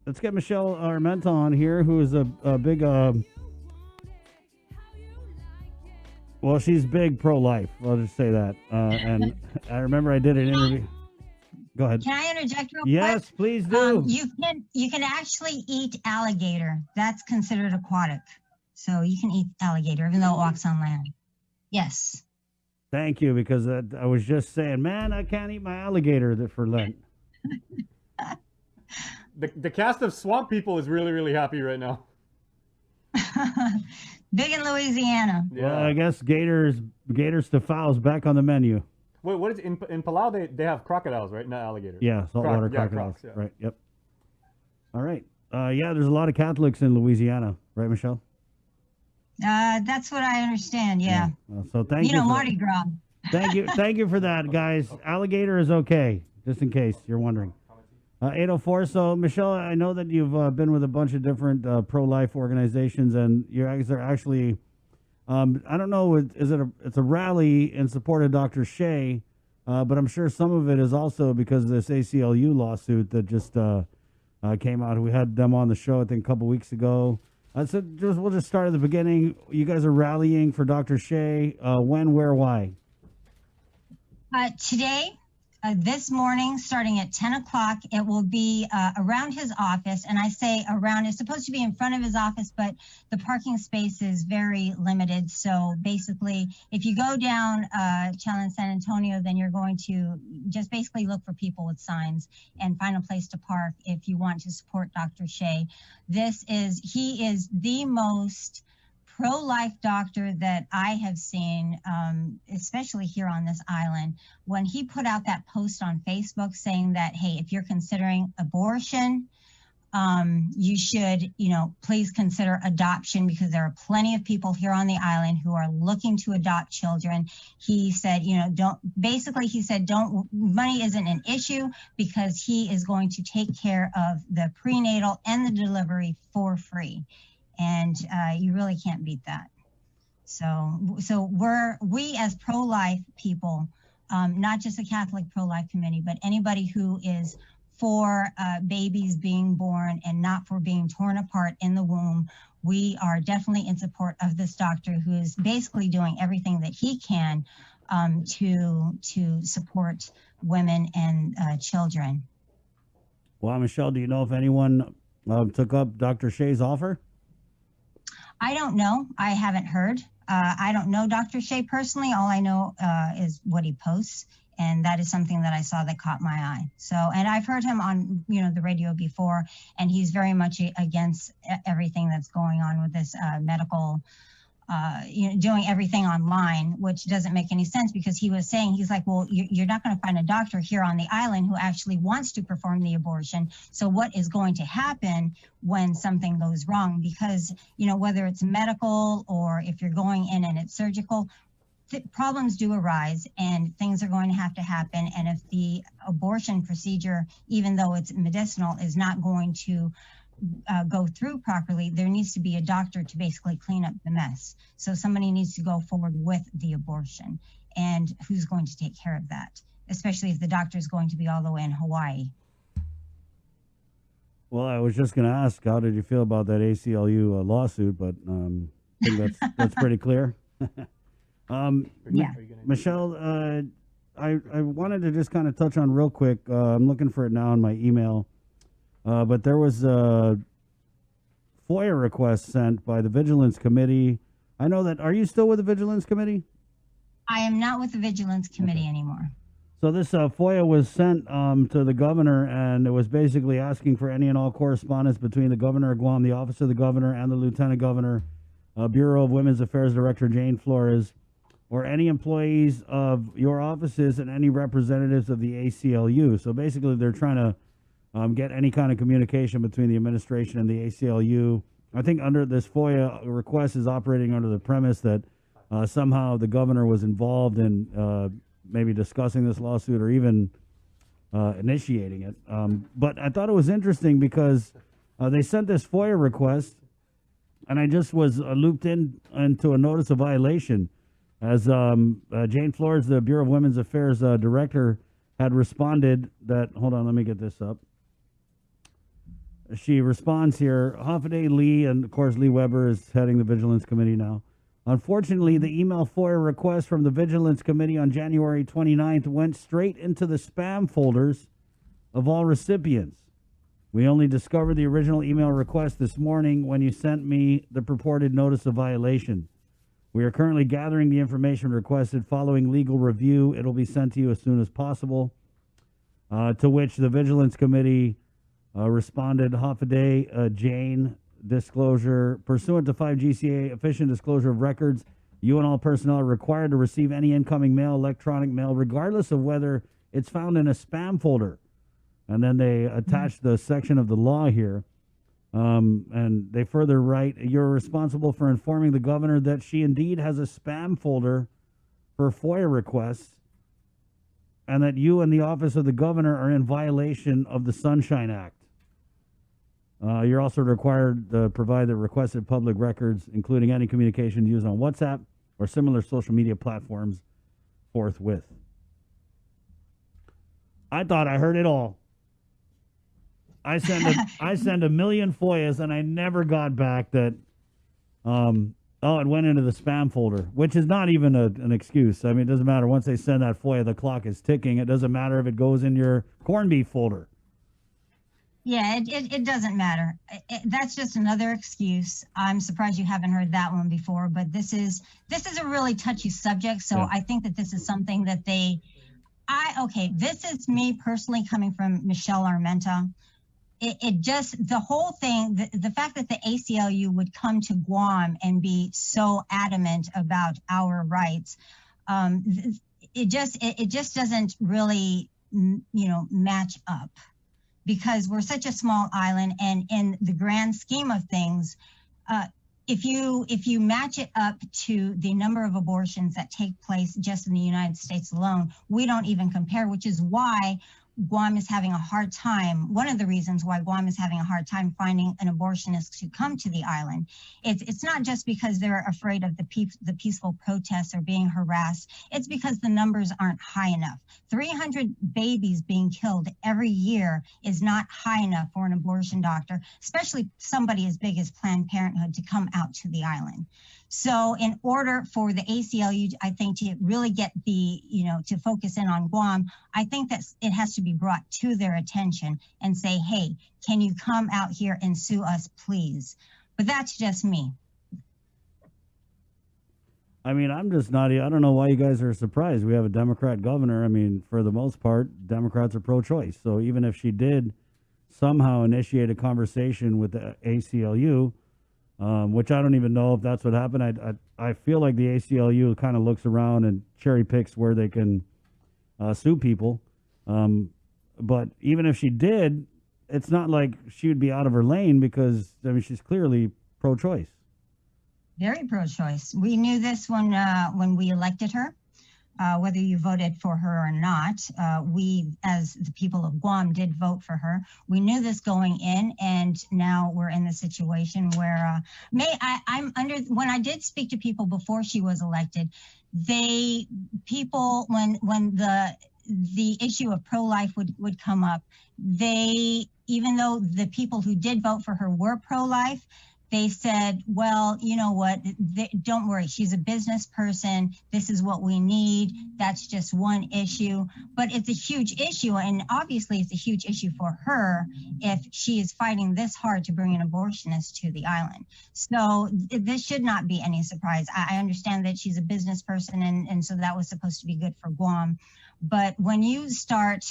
let's get Michelle Armenta on here, who is a big, well, she's big pro-life. I'll just say that. And I remember I did an interview. Go ahead. Can I interject real quick? Yes, please do. You can actually eat alligator. That's considered aquatic. So you can eat alligator even though it walks on land. Yes. Thank you, because I was just saying, man, I can't eat my alligator for Lent. The cast of Swamp People is really, really happy right now. Big in Louisiana. Yeah. Well, I guess gators to fowls back on the menu. Wait, what is in Palau? They have crocodiles, right? Not alligators. Yeah, saltwater crocodiles. Crocs, yeah. Right. Yep. All right. Yeah, there's a lot of Catholics in Louisiana, right, Michelle? That's what I understand. Yeah. So thank you. Mardi Gras. Thank you for that, guys. Alligator is okay, just in case you're wondering. 804. So, Michelle, I know that you've been with a bunch of different pro-life organizations, and you guys are actually, I don't know, it's a rally in support of Dr. Shea, but I'm sure some of it is also because of this ACLU lawsuit that just came out. We had them on the show, I think, a couple weeks ago. So we'll just start at the beginning. You guys are rallying for Dr. Shea. When, where, why? Today, this morning, starting at 10 o'clock, it will be around his office. And I say around, it's supposed to be in front of his office, but the parking space is very limited. So basically, if you go down Chalon San Antonio, then you're going to just basically look for people with signs and find a place to park if you want to support Dr. Shea. He is the most pro-life doctor that I have seen, especially here on this island. When he put out that post on Facebook saying that, hey, if you're considering abortion, you should, please consider adoption, because there are plenty of people here on the island who are looking to adopt children. He said, money isn't an issue, because he is going to take care of the prenatal and the delivery for free. And you really can't beat that. So we as pro-life people, not just the Catholic pro-life committee, but anybody who is for babies being born and not for being torn apart in the womb, we are definitely in support of this doctor who is basically doing everything that he can to support women and children. Well, Michelle, do you know if anyone took up Dr. Shea's offer? I don't know. I haven't heard. I don't know Dr. Shea personally. All I know is what he posts, and that is something that I saw that caught my eye. So, and I've heard him on the radio before, and he's very much against everything that's going on with this medical, doing everything online, which doesn't make any sense, because he was saying, he's like, well, you're not going to find a doctor here on the island who actually wants to perform the abortion. So what is going to happen when something goes wrong? Because, whether it's medical or if you're going in and it's surgical, problems do arise and things are going to have to happen. And if the abortion procedure, even though it's medicinal, is not going to go through properly, there needs to be a doctor to basically clean up the mess. So somebody needs to go forward with the abortion. And who's going to take care of that, especially if the doctor is going to be all the way in Hawaii? Well, I was just going to ask, how did you feel about that ACLU lawsuit? But I think that's pretty clear. Yeah. Michelle, I wanted to just kind of touch on real quick. I'm looking for it now in my email. But there was a FOIA request sent by the Vigilance Committee. I know that. Are you still with the Vigilance Committee? I am not with the Vigilance Committee anymore. So this FOIA was sent to the governor, and it was basically asking for any and all correspondence between the governor of Guam, the office of the governor, and the lieutenant governor, Bureau of Women's Affairs Director Jane Flores, or any employees of your offices and any representatives of the ACLU. So basically they're trying to get any kind of communication between the administration and the ACLU. I think under this FOIA request is operating under the premise that somehow the governor was involved in maybe discussing this lawsuit or even initiating it. But I thought it was interesting because they sent this FOIA request, and I just was looped into a notice of violation as Jane Flores, the Bureau of Women's Affairs director, had responded that, hold on, let me get this up. she responds here. Hoffaday Lee, and of course Lee Weber is heading the Vigilance Committee now. Unfortunately, the email FOIA request from the Vigilance Committee on January 29th went straight into the spam folders of all recipients. We only discovered the original email request this morning when you sent me the purported notice of violation. We are currently gathering the information requested. Following legal review, it'll be sent to you as soon as possible. To which the Vigilance Committee responded, Hoffaday, Jane, disclosure. Pursuant to 5 GCA, efficient disclosure of records, you and all personnel are required to receive any incoming mail, electronic mail, regardless of whether it's found in a spam folder. And then they attach the section of the law here. And they further write, you're responsible for informing the governor that she indeed has a spam folder for FOIA requests, and that you and the office of the governor are in violation of the Sunshine Act. You're also required to provide the requested public records, including any communications used on WhatsApp or similar social media platforms, forthwith. I thought I heard it all. I sent a million FOIAs, and I never got back that, it went into the spam folder, which is not even an excuse. I mean, it doesn't matter. Once they send that FOIA, the clock is ticking. It doesn't matter if it goes in your corned beef folder. Yeah, it doesn't matter. That's just another excuse. I'm surprised you haven't heard that one before, but this is a really touchy subject. So yeah. I think that this is something that this is me personally coming from Michelle Armenta. It just, the whole thing, the fact that the ACLU would come to Guam and be so adamant about our rights, it just doesn't really, match up, because we're such a small island, and in the grand scheme of things, if you match it up to the number of abortions that take place just in the United States alone, we don't even compare, which is why Guam is having a hard time. One of the reasons why Guam is having a hard time finding an abortionist to come to the island. It's not just because they're afraid of the peaceful protests or being harassed. It's because the numbers aren't high enough. 300 babies being killed every year is not high enough for an abortion doctor, especially somebody as big as Planned Parenthood, to come out to the island. So in order for the ACLU, I think, to really get to focus in on Guam, I think that it has to be brought to their attention and say, hey, can you come out here and sue us, please? But that's just me. I mean, I don't know why you guys are surprised. We have a Democrat governor. I mean, for the most part, Democrats are pro-choice. So even if she did somehow initiate a conversation with the ACLU, which I don't even know if that's what happened. I feel like the ACLU kind of looks around and cherry picks where they can sue people. But even if she did, it's not like she would be out of her lane, because, I mean, she's clearly pro-choice. Very pro-choice. We knew this when we elected her. Whether you voted for her or not, we, as the people of Guam, did vote for her. We knew this going in, and now we're in the situation where when I did speak to people before she was elected, when the issue of pro-life would come up, even though the people who did vote for her were pro-life, they said, well, you know what, don't worry, she's a business person. This is what we need. That's just one issue. But it's a huge issue, and obviously it's a huge issue for her if she is fighting this hard to bring an abortionist to the island. So this should not be any surprise. I understand that she's a business person, and so that was supposed to be good for Guam. But when you start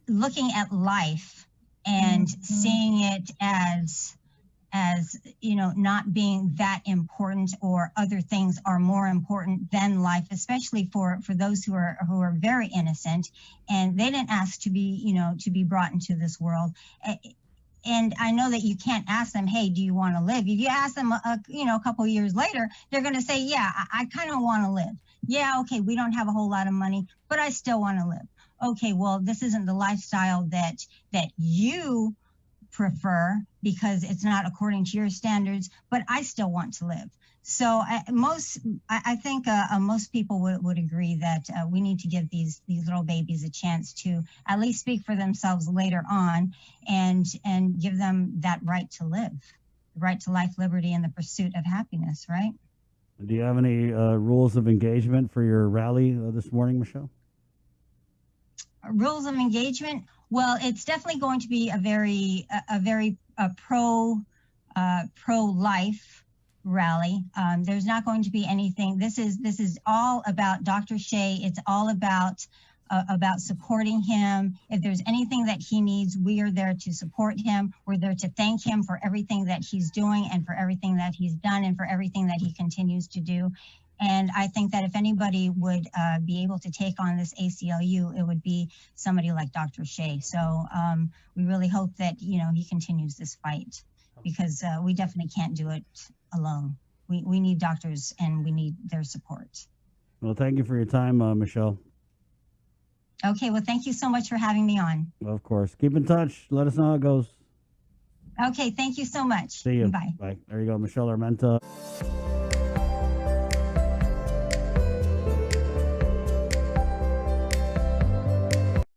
looking at life and seeing it as not being that important, or other things are more important than life, especially for those who are very innocent, and they didn't ask to be brought into this world. And I know that you can't ask them, hey, do you want to live? If you ask them, a couple of years later, they're going to say, yeah, I kind of want to live. Yeah, okay, we don't have a whole lot of money, but I still want to live. Okay, well, this isn't the lifestyle that you prefer because it's not according to your standards, but I still want to live. So I think most people would agree that we need to give these little babies a chance to at least speak for themselves later on, and give them that right to live, the right to life, liberty, and the pursuit of happiness. Right? Do you have any rules of engagement for your rally this morning, Michelle? Rules of engagement. Well, it's definitely going to be a very pro-life rally. There's not going to be anything. This is all about Dr. Shea. It's all about supporting him. If there's anything that he needs, we are there to support him. We're there to thank him for everything that he's doing and for everything that he's done and for everything that he continues to do. And I think that if anybody would be able to take on this ACLU, it would be somebody like Dr. Shea. So we really hope that, he continues this fight, because we definitely can't do it alone. We need doctors and we need their support. Well, thank you for your time, Michelle. Okay, well, thank you so much for having me on. Of course. Keep in touch. Let us know how it goes. Okay, thank you so much. See you. Bye. Bye. There you go, Michelle Armenta.